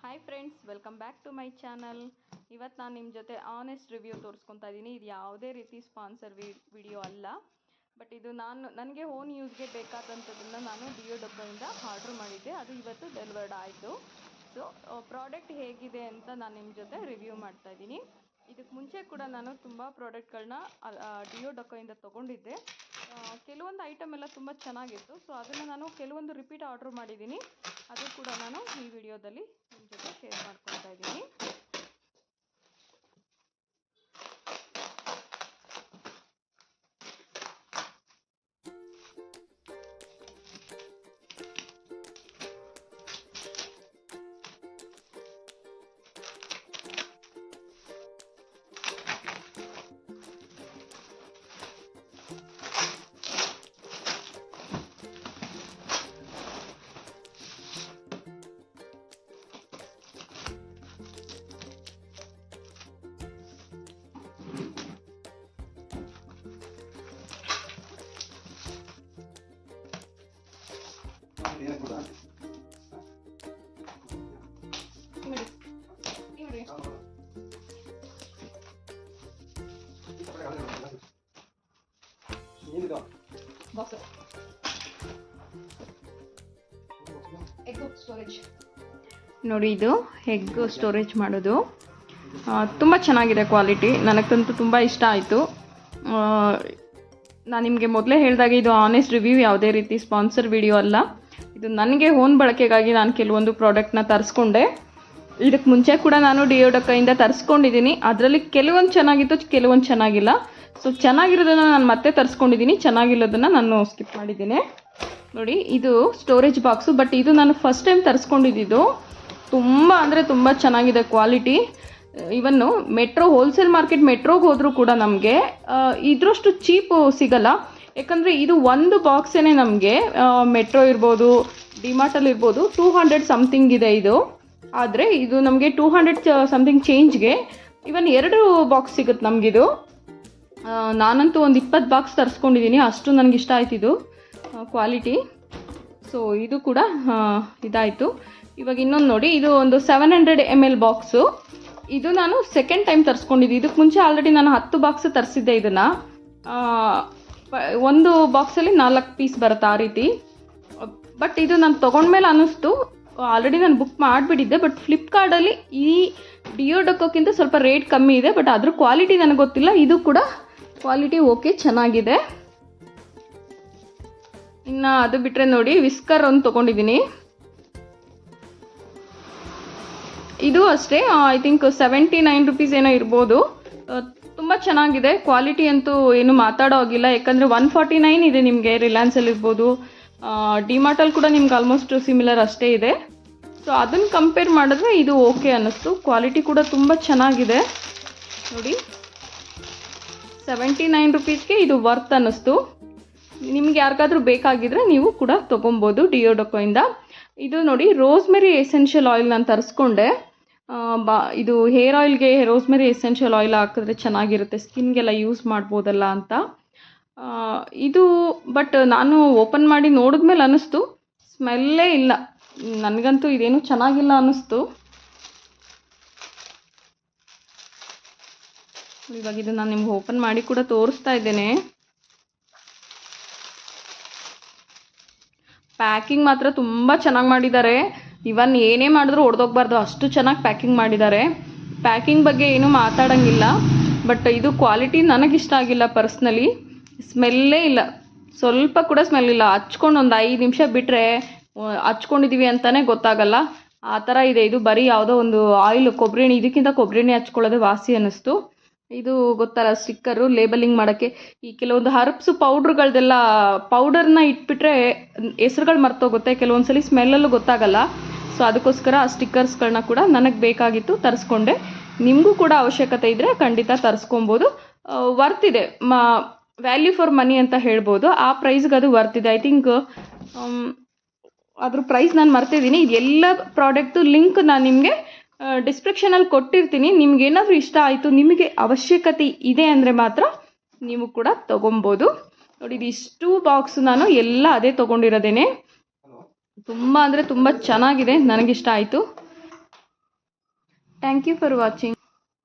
Hi friends, welcome back to my channel. ಇವತ್ತು ನಾನು ನಿಮ್ಮ ಜೊತೆ ಆನೆಸ್ಟ್ ರಿವ್ಯೂ ತೋರಿಸ್ಕೊತಾ ಇದ್ದೀನಿ. ಇದು ಯಾವುದೇ ರೀತಿ ಸ್ಪಾನ್ಸರ್ ವಿಡಿಯೋ ಅಲ್ಲ, ಬಟ್ ಇದು ನನಗೆ ಓನ್ ಯೂಸ್ಗೆ ಬೇಕಾದಂಥದ್ದನ್ನು ನಾನು ಡಿಯೋಡಬ್ಬಿಂದ ಆರ್ಡ್ರ್ ಮಾಡಿದ್ದೆ. ಅದು ಇವತ್ತು ಡೆಲಿವರ್ಡ್ ಆಯಿತು. ಸೊ ಪ್ರಾಡಕ್ಟ್ ಹೇಗಿದೆ ಅಂತ ನಾನು ನಿಮ್ಮ ಜೊತೆ ರಿವ್ಯೂ ಮಾಡ್ತಾ ಇದ್ದೀನಿ. ಇದಕ್ಕೆ ಮುಂಚೆ ಕೂಡ ನಾನು ತುಂಬ ಪ್ರಾಡಕ್ಟ್ಗಳನ್ನ ಡಿಯೋಡಬ್ಬಿಂದ ತೊಗೊಂಡಿದ್ದೆ. ಕೆಲವೊಂದು ಐಟಮ್ ಎಲ್ಲ ತುಂಬ ಚೆನ್ನಾಗಿತ್ತು. ಸೊ ಅದನ್ನು ನಾನು ಕೆಲವೊಂದು ರಿಪೀಟ್ ಆರ್ಡ್ರ್ ಮಾಡಿದ್ದೀನಿ. ಅದು ಕೂಡ ನಾನು ಈ ವಿಡಿಯೋದಲ್ಲಿ ನಿಮ್ಮ ಜೊತೆ ಶೇರ್ ಮಾಡ್ಕೊತಾ ಇದ್ದೀನಿ. ನೋಡಿ, ಇದು ಎಗ್ ಸ್ಟೋರೇಜ್ ಮಾಡೋದು ತುಂಬ ಚೆನ್ನಾಗಿದೆ. ಕ್ವಾಲಿಟಿ ನನಗಂತೂ ತುಂಬ ಇಷ್ಟ ಆಯಿತು. ನಾನು ನಿಮಗೆ ಮೊದಲೇ ಹೇಳಿದಾಗೆ ಇದು ಆನೆಸ್ಟ್ ರಿವ್ಯೂ, ಯಾವುದೇ ರೀತಿ ಸ್ಪಾನ್ಸರ್ ವಿಡಿಯೋ ಅಲ್ಲ. ಇದು ನನಗೆ ಓನ್ ಬಳಕೆಗಾಗಿ ನಾನು ಕೆಲವೊಂದು ಪ್ರಾಡಕ್ಟ್ನ ತರಿಸ್ಕೊಂಡೆ. ಇದಕ್ಕೆ ಮುಂಚೆ ಕೂಡ ನಾನು ಡಿಯೋಡಬ್ಬಿಂದ ತರಿಸ್ಕೊಂಡಿದ್ದೀನಿ. ಅದರಲ್ಲಿ ಕೆಲವೊಂದು ಚೆನ್ನಾಗಿತ್ತು, ಕೆಲವೊಂದು ಚೆನ್ನಾಗಿಲ್ಲ. ಸೊ ಚೆನ್ನಾಗಿರೋದನ್ನು ನಾನು ಮತ್ತೆ ತರಿಸ್ಕೊಂಡಿದ್ದೀನಿ, ಚೆನ್ನಾಗಿರೋದನ್ನು ನಾನು ಸ್ಕಿಪ್ ಮಾಡಿದ್ದೀನಿ. ನೋಡಿ, ಇದು ಸ್ಟೋರೇಜ್ ಬಾಕ್ಸು, ಬಟ್ ಇದು ನಾನು ಫಸ್ಟ್ ಟೈಮ್ ತರಿಸ್ಕೊಂಡಿದ್ದು. ತುಂಬ ಅಂದರೆ ತುಂಬ ಚೆನ್ನಾಗಿದೆ ಕ್ವಾಲಿಟಿ. ಇವನ್ನು ಮೆಟ್ರೋ ಹೋಲ್ಸೇಲ್ ಮಾರ್ಕೆಟ್ ಮೆಟ್ರೋಗೆ ಹೋದರೂ ಕೂಡ ನಮಗೆ ಇದರಷ್ಟು ಚೀಪು ಸಿಗಲ್ಲ. ಯಾಕಂದರೆ ಇದು ಒಂದು ಬಾಕ್ಸೇ ನಮಗೆ ಮೆಟ್ರೋ ಇರ್ಬೋದು, ಡಿಮಾರ್ಟಲ್ಲಿ ಇರ್ಬೋದು 200 ಸಮಥಿಂಗ್ ಇದೆ ಇದು. ಆದರೆ ಇದು ನಮಗೆ 200 ಸಮಥಿಂಗ್ ಚೇಂಜ್ಗೆ ಇವನ್ 2 ಬಾಕ್ಸ್ ಸಿಗುತ್ತೆ ನಮಗಿದು. ನಾನಂತೂ ಒಂದು 20 ಬಾಕ್ಸ್ ತರಿಸ್ಕೊಂಡಿದ್ದೀನಿ, ಅಷ್ಟು ನನಗಿಷ್ಟ ಆಯ್ತಿದ್ದು ಕ್ವಾಲಿಟಿ. ಸೊ ಇದು ಕೂಡ ಇದಾಯಿತು. ಇವಾಗ ಇನ್ನೊಂದು ನೋಡಿ, ಇದು ಒಂದು 700 ml ಬಾಕ್ಸು. ಇದು ನಾನು ಸೆಕೆಂಡ್ ಟೈಮ್ ತರಿಸ್ಕೊಂಡಿದ್ದೆ. ಇದಕ್ಕೆ ಮುಂಚೆ ಆಲ್ರೆಡಿ ನಾನು 10 ಬಾಕ್ಸ್ ತರಿಸಿದ್ದೆ. ಇದನ್ನು ಒಂದು ಬಾಕ್ಸಲ್ಲಿ 4 ಪೀಸ್ ಬರುತ್ತೆ ಆ ರೀತಿ. ಬಟ್ ಇದು ನಾನು ತೊಗೊಂಡ್ಮೇಲೆ ಅನ್ನಿಸ್ತು, ಆಲ್ರೆಡಿ ನಾನು ಬುಕ್ ಮಾಡಿಬಿಟ್ಟಿದ್ದೆ. ಬಟ್ ಫ್ಲಿಪ್ಕಾರ್ಟಲ್ಲಿ ಈ ಡಿಯೋಡಬ್ಬಿಗಿಂತ ಸ್ವಲ್ಪ ರೇಟ್ ಕಮ್ಮಿ ಇದೆ. ಬಟ್ ಅದ್ರ ಕ್ವಾಲಿಟಿ ನನಗೆ ಗೊತ್ತಿಲ್ಲ. ಇದು ಕೂಡ ಕ್ವಾಲಿಟಿ ಓಕೆ, ಚೆನ್ನಾಗಿದೆ. ಇನ್ನು ಅದು ಬಿಟ್ಟರೆ ನೋಡಿ, ವಿಸ್ಕರ್ ಒಂದು ತೊಗೊಂಡಿದ್ದೀನಿ. ಇದು ಅಷ್ಟೇ, ಐ ಥಿಂಕ್ 79 ರುಪೀಸ್ ಏನೋ ಇರ್ಬೋದು. ತುಂಬ ಚೆನ್ನಾಗಿದೆ. ಕ್ವಾಲಿಟಿ ಅಂತೂ ಏನು ಮಾತಾಡೋ ಆಗಿಲ್ಲ. ಯಾಕಂದರೆ 149 ಇದೆ ನಿಮಗೆ ರಿಲಯನ್ಸಲ್ಲಿ ಇರ್ಬೋದು, ಡಿಮಾರ್ಟಲ್ಲಿ ಕೂಡ ನಿಮ್ಗೆ ಆಲ್ಮೋಸ್ಟ್ ಸಿಮಿಲರ್ ಅಷ್ಟೇ ಇದೆ. ಸೊ ಅದನ್ನು ಕಂಪೇರ್ ಮಾಡಿದ್ರೆ ಇದು ಓಕೆ ಅನ್ನಿಸ್ತು. ಕ್ವಾಲಿಟಿ ಕೂಡ ತುಂಬ ಚೆನ್ನಾಗಿದೆ. ನೋಡಿ, 79 ರುಪೀಸ್ಗೆ ಇದು ವರ್ತ್ ಅನ್ನಿಸ್ತು. ನಿಮ್ಗೆ ಯಾರಿಗಾದ್ರೂ ಬೇಕಾಗಿದ್ದರೆ ನೀವು ಕೂಡ ತೊಗೊಬೋದು ಡಿಯೋಡಬ್ಬಿಂದ. ಇದು ನೋಡಿ, ರೋಸ್ಮೆರಿ ಎಸೆನ್ಷಿಯಲ್ ಆಯಿಲ್ ನಾನು ತರಿಸ್ಕೊಂಡೆ. ಇದು ಹೇರ್ ಆಯಿಲ್ಗೆ ರೋಸ್ಮೆರಿ ಎಸೆನ್ಷಿಯಲ್ ಆಯಿಲ್ ಹಾಕಿದ್ರೆ ಚೆನ್ನಾಗಿರುತ್ತೆ, ಸ್ಕಿನ್ಗೆಲ್ಲ ಯೂಸ್ ಮಾಡ್ಬೋದಲ್ಲ ಅಂತ. ಇದು ಬಟ್ ನಾನು ಓಪನ್ ಮಾಡಿ ನೋಡಿದ್ಮೇಲೆ ಅನ್ನಿಸ್ತು, ಸ್ಮೆಲ್ಲೇ ಇಲ್ಲ. ನನಗಂತೂ ಇದೇನು ಚೆನ್ನಾಗಿಲ್ಲ ಅನ್ನಿಸ್ತು. ಇವಾಗ ಇದು ನಾನು ನಿಮ್ಗೆ ಓಪನ್ ಮಾಡಿ ಕೂಡ ತೋರಿಸ್ತಾ ಇದ್ದೇನೆ. ಪ್ಯಾಕಿಂಗ್ ಮಾತ್ರ ತುಂಬ ಚೆನ್ನಾಗಿ ಮಾಡಿದ್ದಾರೆ. ಇವನ್ ಏನೇ ಮಾಡಿದ್ರು ಹೊಡೆದೋಗ್ಬಾರ್ದು, ಅಷ್ಟು ಚೆನ್ನಾಗಿ ಪ್ಯಾಕಿಂಗ್ ಮಾಡಿದ್ದಾರೆ. ಪ್ಯಾಕಿಂಗ್ ಬಗ್ಗೆ ಏನೂ ಮಾತಾಡೋಂಗಿಲ್ಲ. ಬಟ್ ಇದು ಕ್ವಾಲಿಟಿ ನನಗಿಷ್ಟ ಆಗಿಲ್ಲ ಪರ್ಸ್ನಲಿ. ಸ್ಮೆಲ್ಲೇ ಇಲ್ಲ, ಸ್ವಲ್ಪ ಕೂಡ ಸ್ಮೆಲ್ ಇಲ್ಲ. ಹಚ್ಕೊಂಡು ಒಂದು 5 ನಿಮಿಷ ಬಿಟ್ಟರೆ ಹಚ್ಕೊಂಡಿದ್ದೀವಿ ಅಂತಲೇ ಗೊತ್ತಾಗಲ್ಲ, ಆ ಥರ ಇದೆ. ಇದು ಬರೀ ಯಾವುದೋ ಒಂದು ಆಯಿಲ್, ಕೊಬ್ಬರಿ ಎಣ್ಣೆ, ಇದಕ್ಕಿಂತ ಕೊಬ್ಬರಿ ಎಣ್ಣೆ ಹಚ್ಕೊಳ್ಳೋದೇ ವಾಸಿ ಅನ್ನಿಸ್ತು. ಇದು ಗೊತ್ತಲ್ಲ, ಸ್ಟಿಕ್ಕರು ಲೇಬಲಿಂಗ್ ಮಾಡೋಕ್ಕೆ. ಈ ಕೆಲವೊಂದು ಹರ್ಬ್ಸು ಪೌಡ್ರ್ಗಳದೆಲ್ಲ ಪೌಡರ್ನ ಇಟ್ಬಿಟ್ರೆ ಹೆಸ್ರುಗಳು ಮರ್ತೋಗುತ್ತೆ, ಕೆಲವೊಂದ್ಸಲಿ ಸ್ಮೆಲ್ಲಲ್ಲೂ ಗೊತ್ತಾಗಲ್ಲ. ಸೊ ಅದಕ್ಕೋಸ್ಕರ ಆ ಸ್ಟಿಕ್ಕರ್ಸ್ಗಳನ್ನ ಕೂಡ ನನಗೆ ಬೇಕಾಗಿತ್ತು, ತರಿಸ್ಕೊಂಡೆ. ನಿಮಗೂ ಕೂಡ ಅವಶ್ಯಕತೆ ಇದ್ದರೆ ಖಂಡಿತ ತರಿಸ್ಕೊಬೋದು. ವರ್ತ್ ಇದೆ, ವ್ಯಾಲ್ಯೂ ಫಾರ್ ಮನಿ ಅಂತ ಹೇಳ್ಬೋದು. ಆ ಪ್ರೈಸ್ಗೆ ಅದು ವರ್ತ್ ಇದೆ. ಐ ಥಿಂಕ್ ಅದ್ರ ಪ್ರೈಸ್ ನಾನು ಮರ್ತಿದ್ದೀನಿ. ಇದು ಎಲ್ಲ ಪ್ರಾಡಕ್ಟು ಲಿಂಕ್ ನಾನು ನಿಮಗೆ ಡಿಸ್ಕ್ರಿಪ್ಷನಲ್ಲಿ ಕೊಟ್ಟಿರ್ತೀನಿ. ನಿಮ್ಗೇನಾದರೂ ಇಷ್ಟ ಆಯಿತು, ನಿಮಗೆ ಅವಶ್ಯಕತೆ ಇದೆ ಅಂದರೆ ಮಾತ್ರ ನೀವು ಕೂಡ ತೊಗೊಬೋದು. ನೋಡಿ, ಇದಿಷ್ಟು ಬಾಕ್ಸ್ ನಾನು ಎಲ್ಲ ಅದೇ ತೊಗೊಂಡಿರೋದೇನೆ. ತುಂಬ ಅಂದರೆ ತುಂಬ ಚೆನ್ನಾಗಿದೆ, ನನಗಿಷ್ಟ ಆಯಿತು. Thank you for watching.